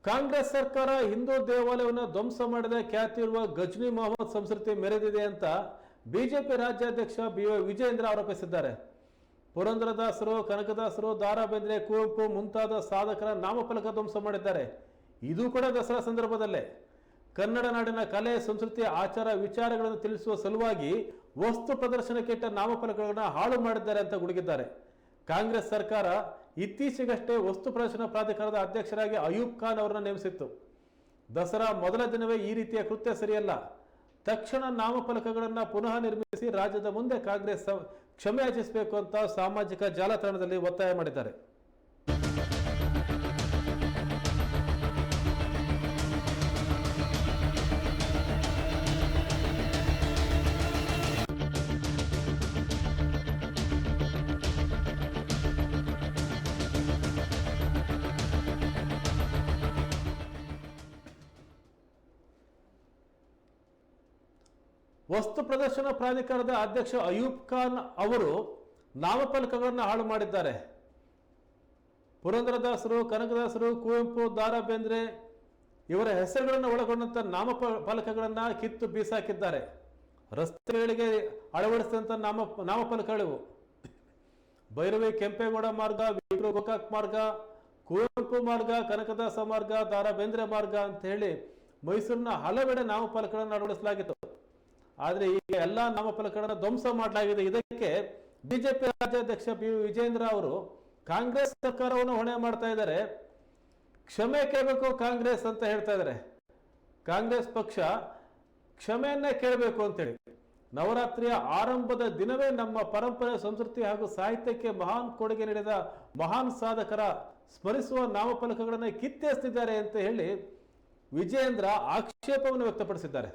ಕಾಂಗ್ರೆಸ್ ಸರ್ಕಾರ ಹಿಂದೂ ದೇವಾಲಯವನ್ನು ಧ್ವಂಸ ಮಾಡಿದ ಖ್ಯಾತಿ ಇರುವ ಗಜ್ನಿ ಮೊಹಮ್ಮದ್ ಸಂಸ್ಕೃತಿ ಮೆರೆದಿದೆ ಅಂತ ಬಿಜೆಪಿ ರಾಜ್ಯಾಧ್ಯಕ್ಷ ಬಿ.ವೈ. ವಿಜಯೇಂದ್ರ ಆರೋಪಿಸಿದ್ದಾರೆ. ಪುರಂದರದಾಸರು, ಕನಕದಾಸರು, ದಾರಾ ಬೇಂದ್ರೆ, ಕುವೆಂಪು ಮುಂತಾದ ಸಾಧಕರ ನಾಮಫಲಕ ಧ್ವಂಸ ಮಾಡಿದ್ದಾರೆ. ಇದು ಕೂಡ ದಸರಾ ಸಂದರ್ಭದಲ್ಲೇ ಕನ್ನಡ ನಾಡಿನ ಕಲೆ, ಸಂಸ್ಕೃತಿ, ಆಚಾರ ವಿಚಾರಗಳನ್ನು ತಿಳಿಸುವ ಸಲುವಾಗಿ ವಸ್ತು ಪ್ರದರ್ಶನಕ್ಕೆ ಇಟ್ಟ ನಾಮಫಲಕಗಳನ್ನು ಹಾಳು ಮಾಡಿದ್ದಾರೆ ಅಂತ ಗುಡುಗಿದ್ದಾರೆ. ಕಾಂಗ್ರೆಸ್ ಸರ್ಕಾರ ಇತ್ತೀಚೆಗಷ್ಟೇ ವಸ್ತು ಪ್ರದರ್ಶನ ಪ್ರಾಧಿಕಾರದ ಅಧ್ಯಕ್ಷರಾಗಿ ಅಯೂಬ್ ಖಾನ್ ಅವರನ್ನು ನೇಮಿಸಿತ್ತು. ದಸರಾ ಮೊದಲ ದಿನವೇ ಈ ರೀತಿಯ ಕೃತ್ಯ ಸರಿಯಲ್ಲ. ತಕ್ಷಣ ನಾಮಫಲಕಗಳನ್ನು ಪುನಃ ನಿರ್ಮಿಸಿ ರಾಜ್ಯದ ಮುಂದೆ ಕಾಂಗ್ರೆಸ್ ಕ್ಷಮೆ ಯಾಚಿಸಬೇಕು ಅಂತ ಸಾಮಾಜಿಕ ಜಾಲತಾಣದಲ್ಲಿ ಒತ್ತಾಯ ಮಾಡಿದ್ದಾರೆ. ವಸ್ತು ಪ್ರದರ್ಶನ ಪ್ರಾಧಿಕಾರದ ಅಧ್ಯಕ್ಷ ಅಯೂಬ್ ಖಾನ್ ಅವರು ನಾಮಫಲಕಗಳನ್ನು ಹಾಳು ಮಾಡಿದ್ದಾರೆ. ಪುರಂದರದಾಸರು, ಕನಕದಾಸರು, ಕುವೆಂಪು, ದಾರಾ ಬೇಂದ್ರೆ ಇವರ ಹೆಸರುಗಳನ್ನು ಒಳಗೊಂಡಂತ ನಾಮಫಲಕಗಳನ್ನು ಕಿತ್ತು ಬೀಸಾಕಿದ್ದಾರೆ. ರಸ್ತೆಗಳಿಗೆ ಅಳವಡಿಸಿದಂಥ ನಾಮಫಲಕಗಳಿವು. ಭೈರವಿ ಕೆಂಪೇಗೌಡ ಮಾರ್ಗ, ವಿಕ್ರು ಗೋಕಾಕ್ ಮಾರ್ಗ, ಕುವೆಂಪು ಮಾರ್ಗ, ಕನಕದಾಸ ಮಾರ್ಗ, ದಾರಾ ಬೇಂದ್ರೆ ಮಾರ್ಗ ಅಂತ ಹೇಳಿ ಮೈಸೂರಿನ ಹಲವೆಡೆ ನಾಮಫಲಕಗಳನ್ನು ಅಳವಡಿಸಲಾಗಿತ್ತು. ಆದರೆ ಈಗ ಎಲ್ಲ ನಾಮಫಲಕಗಳನ್ನು ಧ್ವಂಸ ಮಾಡಲಾಗಿದೆ. ಇದಕ್ಕೆ ಬಿಜೆಪಿ ರಾಜ್ಯಾಧ್ಯಕ್ಷ ಬಿ.ವೈ. ವಿಜಯೇಂದ್ರ ಅವರು ಕಾಂಗ್ರೆಸ್ ಸರ್ಕಾರವನ್ನು ಹೊಣೆ ಮಾಡ್ತಾ ಇದ್ದಾರೆ. ಕ್ಷಮೆ ಕೇಳಬೇಕು ಕಾಂಗ್ರೆಸ್ ಅಂತ ಹೇಳ್ತಾ ಇದ್ದಾರೆ. ಕಾಂಗ್ರೆಸ್ ಪಕ್ಷ ಕ್ಷಮೆಯನ್ನೇ ಕೇಳಬೇಕು ಅಂತೇಳಿ ನವರಾತ್ರಿಯ ಆರಂಭದ ದಿನವೇ ನಮ್ಮ ಪರಂಪರೆ, ಸಂಸ್ಕೃತಿ ಹಾಗೂ ಸಾಹಿತ್ಯಕ್ಕೆ ಮಹಾನ್ ಕೊಡುಗೆ ನೀಡಿದ ಮಹಾನ್ ಸಾಧಕರ ಸ್ಮರಿಸುವ ನಾಮಫಲಕಗಳನ್ನು ಕಿತ್ತೆಸೆದಿದ್ದಾರೆ ಅಂತ ಹೇಳಿ ವಿಜಯೇಂದ್ರ ಆಕ್ಷೇಪವನ್ನು ವ್ಯಕ್ತಪಡಿಸಿದ್ದಾರೆ.